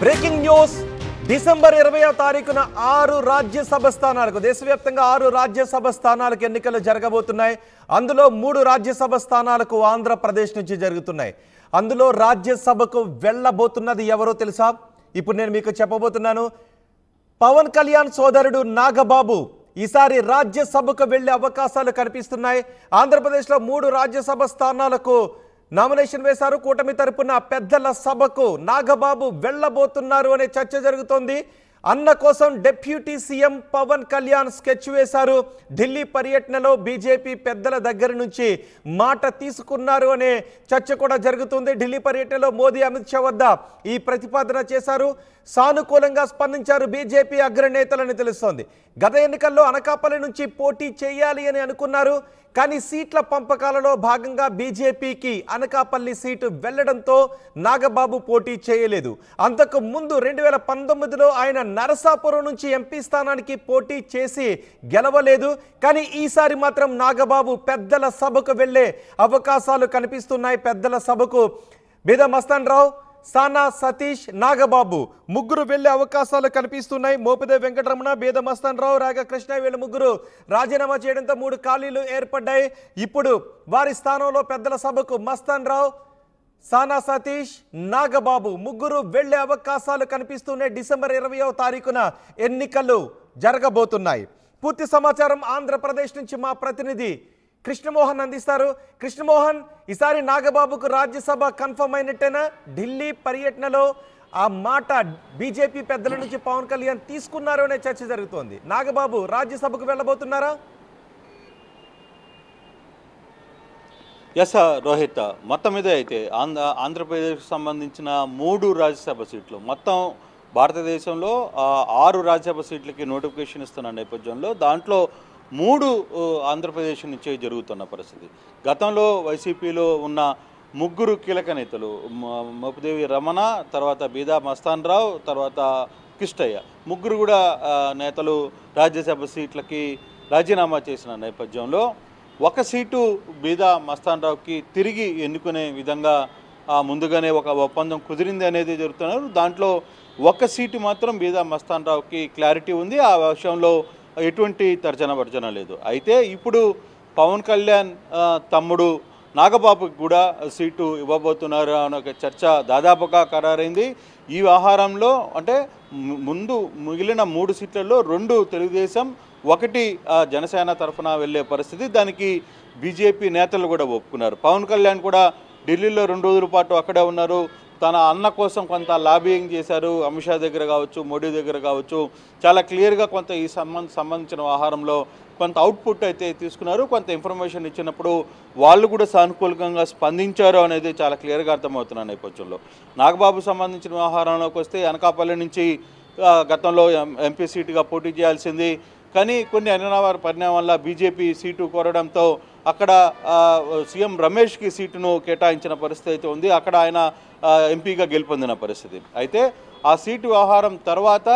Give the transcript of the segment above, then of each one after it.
Breaking news December 20వ తారీఖున 6 రాజ్యసభ స్థానాలకు దేశవ్యాప్తంగా 6 రాజ్యసభ స్థానాలకు ఎన్నికలు జరగబోతున్నాయి. అందులో 3 రాజ్యసభ స్థానాలకు ఆంధ్రప్రదేశ్ నుంచి జరుగుతున్నాయి. అందులో రాజ్యసభకు వెళ్ళబోతున్నది ఎవరో తెలుసా? ఇప్పుడు నేను మీకు చెప్పబోతున్నాను. పవన్ కళ్యాణ్ సోదరుడు నాగబాబు ఈసారి రాజ్యసభకు వెళ్లే అవకాశాలు కనిపిస్తున్నాయి. ఆంధ్రప్రదేశ్లో 3 రాజ్యసభ స్థానాలకు నామినేషన్ వేశారు. కూటమి తరపున పెద్దల సభకు నాగబాబు వెళ్ళబోతున్నారు అనే చర్చ జరుగుతోంది. అన్న కోసం deputy CM Pawan Kalyan sketch వేశారు. ఢిల్లీ పర్యటనలో బీజేపీ పెద్దల దగ్గర నుంచి మాట తీసుకున్నారు అనే చర్చ కూడా జరుగుతుంది. ఢిల్లీ పర్యటనలో మోదీ అమిత్ షా వద్ద ఈ ప్రతిపాదన చేశారు. సానుకూలంగా స్పందించారు బీజేపీ అగ్రనేతలని తెలుస్తోంది. గత ఎన్నికల్లో అనకాపల్లి నుంచి పోటీ చేయాలి అని అనుకున్నారు. కానీ సీట్ల పంపకాలలో భాగంగా బీజేపీకి అనకాపల్లి సీటు వెళ్లడంతో నాగబాబు పోటీ చేయలేదు. అంతకు ముందు 2019లో ఆయన నరసాపురం నుంచి ఎంపీ స్థానానికి పోటీ చేసి గెలవలేదు. కానీ ఈసారి మాత్రం నాగబాబు పెద్దల సభకు వెళ్లే అవకాశాలు కనిపిస్తున్నాయి. పెద్దల సభకు బీద మస్తాన్ రావు, సానా సతీష్, నాగబాబు ముగ్గురు వెళ్లే అవకాశాలు కనిపిస్తున్నాయి. మోపిదే వెంకటరమణ, బేద మస్తాన్ రావు, రాగ కృష్ణ వీళ్ళ ముగ్గురు రాజీనామా చేయడంతో 3 ఖాళీలు ఏర్పడ్డాయి. ఇప్పుడు వారి స్థానంలో పెద్దల సభకు మస్తాన్ రావు, సానా సతీష్, నాగబాబు ముగ్గురు వెళ్లే అవకాశాలు కనిపిస్తున్నాయి. డిసెంబర్ 20వ తారీఖున ఎన్నికలు జరగబోతున్నాయి. పూర్తి సమాచారం ఆంధ్రప్రదేశ్ నుంచి మా ప్రతినిధి కృష్ణమోహన్ అందిస్తారు. కృష్ణమోహన్, ఈసారి నాగబాబుకు రాజ్యసభ కన్ఫర్మ్ అయినట్టేనా? ఢిల్లీ పర్యటనలో ఆ మాట బీజేపీ పెద్దల నుంచి పవన్ కళ్యాణ్ తీసుకున్నారు అనే చర్చ జరుగుతోంది. నాగబాబు రాజ్యసభకు వెళ్ళబోతున్నారా? ఎస్ రోహిత్, మొత్తం మీద అయితే ఆంధ్రప్రదేశ్కి సంబంధించిన 3 రాజ్యసభ సీట్లు, మొత్తం భారతదేశంలో 6 రాజ్యసభ సీట్లకి నోటిఫికేషన్ ఇస్తున్న నేపథ్యంలో దాంట్లో 3 ఆంధ్రప్రదేశ్ నుంచే జరుగుతున్న పరిస్థితి. గతంలో వైసీపీలో ఉన్న 3 కీలక నేతలు మోపిదేవి రమణ, తర్వాత బీదా మస్తాన్ రావు, తర్వాత కిష్టయ్య ముగ్గురు కూడా నేతలు రాజ్యసభ సీట్లకి రాజీనామా చేసిన నేపథ్యంలో ఒక సీటు బీదా మస్తాన్ రావుకి తిరిగి ఎన్నుకునే విధంగా ముందుగానే ఒక ఒప్పందం కుదిరింది అనేది జరుగుతున్నారు. దాంట్లో ఒక సీటు మాత్రం బీదా మస్తాన్ రావుకి క్లారిటీ ఉంది. ఆ విషయంలో ఎటువంటి తర్జన భర్జన లేదు. అయితే ఇప్పుడు పవన్ కళ్యాణ్ తమ్ముడు నాగబాబుకి కూడా సీటు ఇవ్వబోతున్నారు అనే ఒక చర్చ దాదాపుగా ఖరారైంది. ఈ వ్యవహారంలో అంటే ముందు మిగిలిన 3 సీట్లలో 2 తెలుగుదేశం, 1 జనసేన తరఫున వెళ్ళే పరిస్థితి. దానికి బీజేపీ నేతలు కూడా ఒప్పుకున్నారు. పవన్ కళ్యాణ్ కూడా ఢిల్లీలో 2 రోజుల పాటు అక్కడే ఉన్నారు. తన అన్న కోసం కొంత లాబియింగ్ చేశారు. అమిత్ షా దగ్గర కావచ్చు, మోడీ దగ్గర కావచ్చు, చాలా క్లియర్గా కొంత ఈ సంబంధించిన వ్యవహారంలో కొంత అవుట్పుట్ అయితే తీసుకున్నారు. కొంత ఇన్ఫర్మేషన్ ఇచ్చినప్పుడు వాళ్ళు కూడా సానుకూలంగా స్పందించారు అనేది చాలా క్లియర్గా అర్థమవుతున్న నేపథ్యంలో నాగబాబు సంబంధించిన వ్యవహారంలోకి వస్తే అనకాపల్లి నుంచి గతంలో ఎంపీ సీటుగా పోటీ చేయాల్సింది. కానీ కొన్ని అనివార్య పరిణామం వల్ల బీజేపీ సీటు కోరడంతో అక్కడ సీఎం రమేష్కి సీటును కేటాయించిన పరిస్థితి అయితే ఉంది. అక్కడ ఆయన ఎంపీగా గెలుపొందిన పరిస్థితి. అయితే ఆ సీటు వ్యవహారం తర్వాత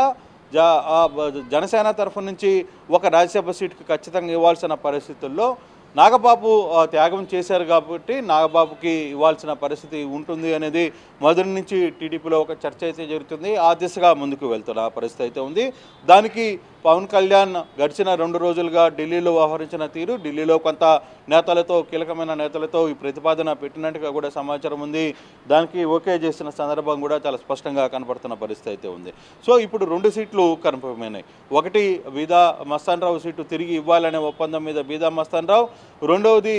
జనసేన తరఫు నుంచి ఒక రాజ్యసభ సీటుకి ఖచ్చితంగా ఇవ్వాల్సిన పరిస్థితుల్లో నాగబాబు త్యాగం చేశారు కాబట్టి నాగబాబుకి ఇవ్వాల్సిన పరిస్థితి ఉంటుంది అనేది మొదటి నుంచి టీడీపీలో ఒక చర్చ అయితే జరుగుతుంది. ఆ దిశగా ముందుకు వెళ్తున్న పరిస్థితి అయితే ఉంది. దానికి పవన్ కళ్యాణ్ గడిచిన 2 రోజులుగా ఢిల్లీలో వ్యవహరించిన తీరు, ఢిల్లీలో కొంత నేతలతో, కీలకమైన నేతలతో ఈ ప్రతిపాదన పెట్టినట్టుగా కూడా సమాచారం ఉంది. దానికి ఓకే చేసిన సందర్భం కూడా చాలా స్పష్టంగా కనపడుతున్న పరిస్థితి అయితే ఉంది. సో ఇప్పుడు 2 సీట్లు కన్ఫర్మ్ అయినాయి. 1 బీదా మస్తాన్ రావు సీటు తిరిగి ఇవ్వాలనే ఒప్పందం మీద బీదా మస్తాన్ రావు, రెండవది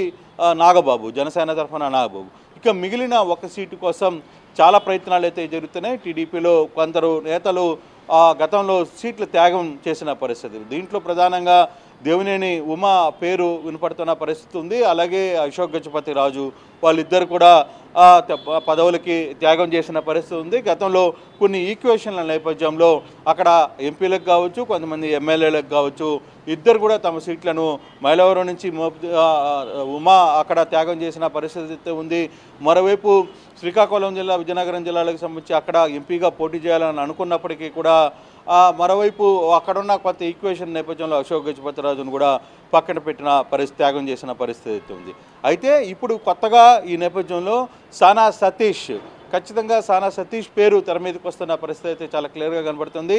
నాగబాబు, జనసేన తరఫున నాగబాబు. ఇక మిగిలిన 1 సీటు కోసం చాలా ప్రయత్నాలు అయితే జరుగుతున్నాయి. టీడీపీలో కొందరు నేతలు గతంలో సీట్ల త్యాగం చేసిన పరిస్థితి. దీంట్లో ప్రధానంగా దేవినేని ఉమా పేరు వినపడుతున్న పరిస్థితి ఉంది. అలాగే అశోక్ గజపతి రాజు వాళ్ళిద్దరు కూడా పదవులకి త్యాగం చేసిన పరిస్థితి ఉంది. గతంలో కొన్ని ఈక్వేషన్ల నేపథ్యంలో అక్కడ ఎంపీలకు కావచ్చు, కొంతమంది ఎమ్మెల్యేలకు కావచ్చు, ఇద్దరు కూడా తమ సీట్లను మైలవరం నుంచి ఉమా అక్కడ త్యాగం చేసిన పరిస్థితి ఉంది. మరోవైపు శ్రీకాకుళం జిల్లా, విజయనగరం జిల్లాలకు సంబంధించి అక్కడ ఎంపీగా పోటీ చేయాలని అనుకున్నప్పటికీ కూడా మరోవైపు అక్కడున్న కొత్త ఈక్వేషన్ నేపథ్యంలో అశోక్ గజపతిరాజును కూడా పక్కన పెట్టిన త్యాగం చేసిన పరిస్థితి ఉంది. అయితే ఇప్పుడు కొత్తగా ఈ నేపథ్యంలో సానా సతీష్ ఖచ్చితంగా సానా సతీష్ పేరు తెర మీదకి వస్తున్న పరిస్థితి అయితే చాలా క్లియర్గా కనబడుతుంది.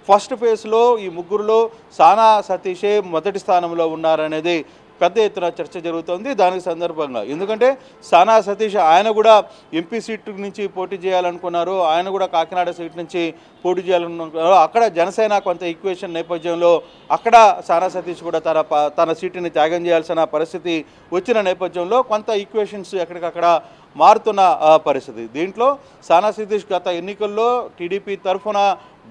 ఫస్ట్ ఫేజ్లో ఈ ముగ్గురులో సానా సతీషే మొదటి స్థానంలో ఉన్నారనేది పెద్ద ఎత్తున చర్చ జరుగుతోంది దానికి సందర్భంగా. ఎందుకంటే సానా సతీష్ ఆయన కూడా ఎంపీ సీటు నుంచి పోటీ చేయాలనుకున్నారు, ఆయన కూడా కాకినాడ సీట్ నుంచి పోటీ చేయాలనుకున్నారు. అక్కడ జనసేన కొంత ఈక్వేషన్ నేపథ్యంలో అక్కడ సానా సతీష్ కూడా తన సీటుని త్యాగం చేయాల్సిన పరిస్థితి వచ్చిన నేపథ్యంలో కొంత ఈక్వేషన్స్ ఎక్కడికక్కడ మారుతున్న పరిస్థితి. దీంట్లో సానా సతీష్ గత ఎన్నికల్లో టీడీపీ తరఫున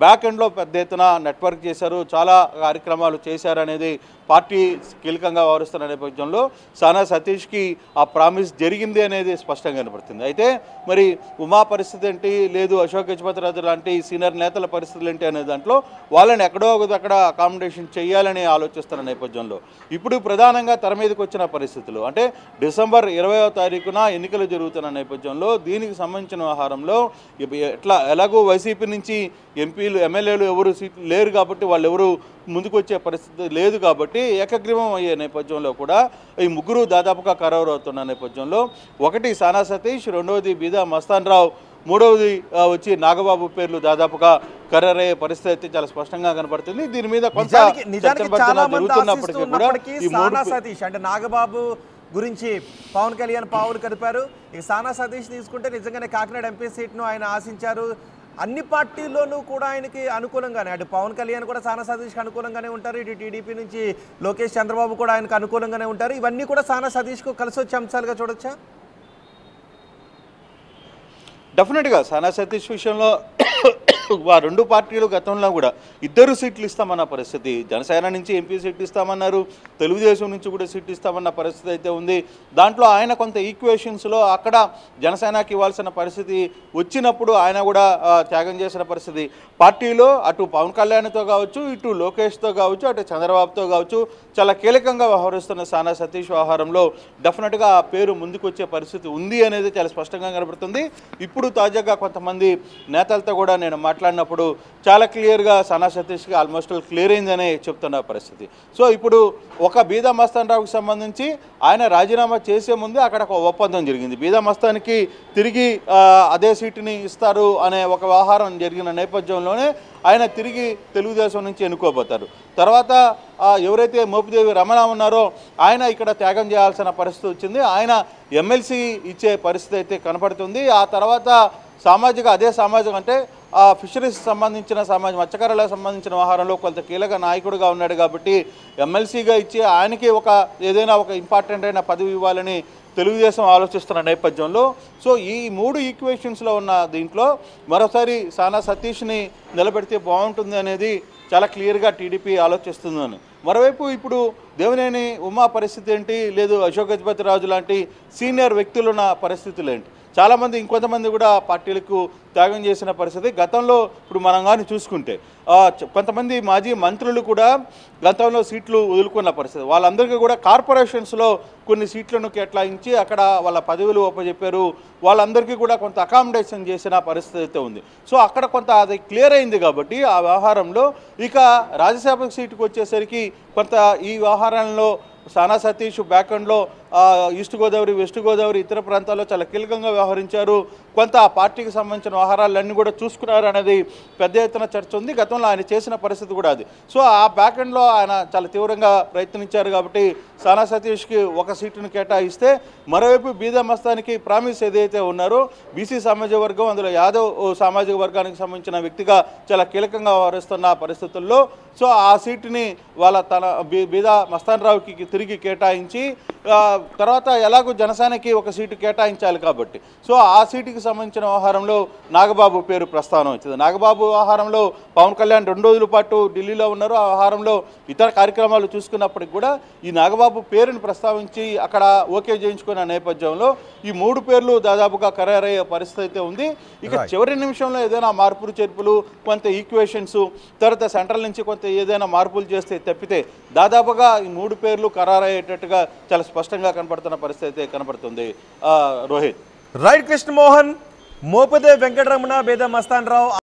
బ్యాక్ ఎండ్లో పెద్ద ఎత్తున నెట్వర్క్ చేశారు, చాలా కార్యక్రమాలు చేశారనేది పార్టీ కీలకంగా వ్యవహరిస్తున్న నేపథ్యంలో సానా సతీష్కి ఆ ప్రామిస్ జరిగింది అనేది స్పష్టంగా కనపడుతుంది. అయితే మరి ఉమా పరిస్థితి ఏంటి, లేదు అశోక్ గజపతిరాజు లాంటి సీనియర్ నేతల పరిస్థితులు ఏంటి అనే దాంట్లో వాళ్ళని ఎక్కడో ఒకదక్కడ అకామిడేషన్ చేయాలని ఆలోచిస్తున్న నేపథ్యంలో ఇప్పుడు ప్రధానంగా తెర మీదకి వచ్చిన పరిస్థితులు అంటే డిసెంబర్ 20వ తారీఖున ఎన్నికలు జరుగుతున్న నేపథ్యంలో దీనికి సంబంధించిన వ్యవహారంలో ఎలాగో వైసీపీ నుంచి ఎంపీలు ఎమ్మెల్యేలు ఎవరు సీట్లు లేరు కాబట్టి వాళ్ళు ఎవరు ముందుకు వచ్చే పరిస్థితి లేదు కాబట్టి ఏకగ్రీవం అయ్యే నేపథ్యంలో కూడా ఈ ముగ్గురు దాదాపుగా ఖరారు అవుతున్న నేపథ్యంలో ఒకటి సానా సతీష్, రెండవది బీదా మస్తాన్ రావు, మూడవది వచ్చి నాగబాబు పేర్లు దాదాపుగా ఖరారయ్యే పరిస్థితి అయితే చాలా స్పష్టంగా కనబడుతుంది. దీని మీద కొంత జరుగుతున్నప్పటికీ కూడా సానా సతీష్ అంటే నాగబాబు గురించి పవన్ కళ్యాణ్ పావులు కలిపారు. ఈ సానా సతీష్ తీసుకుంటే నిజంగానే కాకినాడ ఎంపీ సీట్ను ఆయన ఆశించారు. అన్ని పార్టీల్లోనూ కూడా ఆయనకి అనుకూలంగానే అటు పవన్ కళ్యాణ్ కూడా సానా సతీష్కి అనుకూలంగానే ఉంటారు, ఇటు టీడీపీ నుంచి లోకేష్ చంద్రబాబు కూడా ఆయనకు అనుకూలంగానే ఉంటారు. ఇవన్నీ కూడా సానా సతీష్కు కలిసి వచ్చే అంశాలుగా చూడొచ్చా? డెఫినెట్గా సానా సతీష్ విషయంలో ఆ రెండు పార్టీలు గతంలో కూడా 2 సీట్లు ఇస్తామన్న పరిస్థితి, జనసేన నుంచి ఎంపీ సీట్లు ఇస్తామన్నారు, తెలుగుదేశం నుంచి కూడా సీట్లు ఇస్తామన్న పరిస్థితి అయితే ఉంది. దాంట్లో ఆయన కొంత ఈక్వేషన్స్లో అక్కడ జనసేనకి ఇవ్వాల్సిన పరిస్థితి వచ్చినప్పుడు ఆయన కూడా త్యాగం చేసిన పరిస్థితి. పార్టీలో అటు పవన్ కళ్యాణ్తో కావచ్చు, ఇటు లోకేష్తో కావచ్చు, అటు చంద్రబాబుతో కావచ్చు చాలా కీలకంగా వ్యవహరిస్తున్న సానా సతీష్ వ్యవహారంలో డెఫినెట్గా ఆ పేరు ముందుకు వచ్చే పరిస్థితి ఉంది అనేది చాలా స్పష్టంగా కనబడుతుంది. ఇప్పుడు తాజాగా కొంతమంది నేతలతో కూడా నేను మాట్లాడినప్పుడు చాలా క్లియర్గా సానా సతీష్కి ఆల్మోస్ట్ క్లియర్ అయిందనే చెప్తున్న పరిస్థితి. సో ఇప్పుడు ఒక బీదా మస్తాన్ రావుకి సంబంధించి ఆయన రాజీనామా చేసే ముందు అక్కడ ఒక ఒప్పందం జరిగింది, బీదా మస్తాన్కి తిరిగి అదే సీటుని ఇస్తారు అనే ఒక వ్యవహారం జరిగిన నేపథ్యంలోనే ఆయన తిరిగి తెలుగుదేశం నుంచి ఎన్నుకోబోతారు. తర్వాత ఎవరైతే మోపిదేవి రమణ ఉన్నారో ఆయన ఇక్కడ త్యాగం చేయాల్సిన పరిస్థితి వచ్చింది, ఆయన ఎమ్మెల్సీ ఇచ్చే పరిస్థితి అయితే కనపడుతుంది. ఆ తర్వాత అదే సామాజిక అంటే ఫిషరీస్ సంబంధించిన మత్స్యకారులకు సంబంధించిన వ్యవహారంలో కొంత కీలక నాయకుడిగా ఉన్నాడు కాబట్టి ఎమ్మెల్సీగా ఇచ్చి ఆయనకి ఏదైనా ఒక ఇంపార్టెంట్ అయిన పదవి ఇవ్వాలని తెలుగుదేశం ఆలోచిస్తున్న నేపథ్యంలో సో ఈ 3 ఈక్వేషన్స్లో ఉన్న దీంట్లో మరోసారి సానా సతీష్ని నిలబెడితే బాగుంటుంది అనేది చాలా క్లియర్గా టీడీపీ ఆలోచిస్తుందని. మరోవైపు ఇప్పుడు దేవినేని ఉమా పరిస్థితి ఏంటి, లేదు అశోక్ గజపతిరాజు లాంటి సీనియర్ వ్యక్తులున్న పరిస్థితులు ఏంటి, చాలామంది ఇంకొంతమంది కూడా పార్టీలకు త్యాగం చేసిన పరిస్థితి. గతంలో ఇప్పుడు మనం కానీ చూసుకుంటే కొంతమంది మాజీ మంత్రులు కూడా గతంలో సీట్లు వదులుకున్న పరిస్థితి, వాళ్ళందరికీ కూడా కార్పొరేషన్స్లో కొన్ని సీట్లను కేటాయించి అక్కడ వాళ్ళ పదవులు ఒప్పజెప్పారు, వాళ్ళందరికీ కూడా కొంత అకామిడేషన్ చేసిన పరిస్థితి అయితే ఉంది. సో అక్కడ కొంత అది క్లియర్ అయింది కాబట్టి ఆ వ్యవహారంలో ఇక రాజ్యసభ సీటుకు వచ్చేసరికి కొంత ఈ వ్యవహారంలో సానా సతీష్ బ్యాక్ ఎండ్లో ఈస్ట్ గోదావరి, వెస్ట్ గోదావరి ఇతర ప్రాంతాల్లో చాలా కీలకంగా వ్యవహరించారు, కొంత ఆ పార్టీకి సంబంధించిన వ్యవహారాలన్నీ కూడా చూసుకున్నారు అనేది పెద్ద ఎత్తున చర్చ ఉంది. గతంలో ఆయన చేసిన పరిస్థితి కూడా అది. సో ఆ బ్యాక్ ఎండ్లో ఆయన చాలా తీవ్రంగా ప్రయత్నించారు కాబట్టి సానా సతీష్కి ఒక సీటును కేటాయిస్తే మరోవైపు బీదా మస్తానికి ప్రామిస్ ఏదైతే ఉన్నారో బీసీ సామాజిక వర్గం, అందులో యాదవ్ సామాజిక వర్గానికి సంబంధించిన వ్యక్తిగా చాలా కీలకంగా వ్యవహరిస్తున్న పరిస్థితుల్లో సో ఆ సీటుని తన బీదా మస్తాన్ రావుకి తిరిగి కేటాయించి తర్వాత ఎలాగో జనసేనకి ఒక సీటు కేటాయించాలి కాబట్టి సో ఆ సీటుకి సంబంధించిన వ్యవహారంలో నాగబాబు పేరు ప్రస్తావన వచ్చింది. నాగబాబు వ్యవహారంలో పవన్ కళ్యాణ్ 2 రోజుల పాటు ఢిల్లీలో ఉన్నారు, ఆ వ్యవహారంలో ఇతర కార్యక్రమాలు చూసుకున్నప్పటికి కూడా ఈ నాగబాబు పేరుని ప్రస్తావించి అక్కడ ఓకే చేయించుకున్న నేపథ్యంలో ఈ 3 పేర్లు దాదాపుగా ఖరారయ్యే పరిస్థితి అయితే ఉంది. ఇక చివరి నిమిషంలో ఏదైనా మార్పులు చేర్పులు, కొంత ఈక్వేషన్స్, తర్వాత సెంట్రల్ నుంచి కొంత ఏదైనా మార్పులు చేస్తే తప్పితే దాదాపుగా ఈ 3 పేర్లు ఖరారయ్యేటట్టుగా చాలా స్పష్టంగా కనపడుతున్న పరిస్థితి అయితే కనపడుతుంది. రోహిత్. రైట్. కృష్ణమోహన్, మోపిదేవి వెంకటరమణ, బీదా మస్తాన్ రావు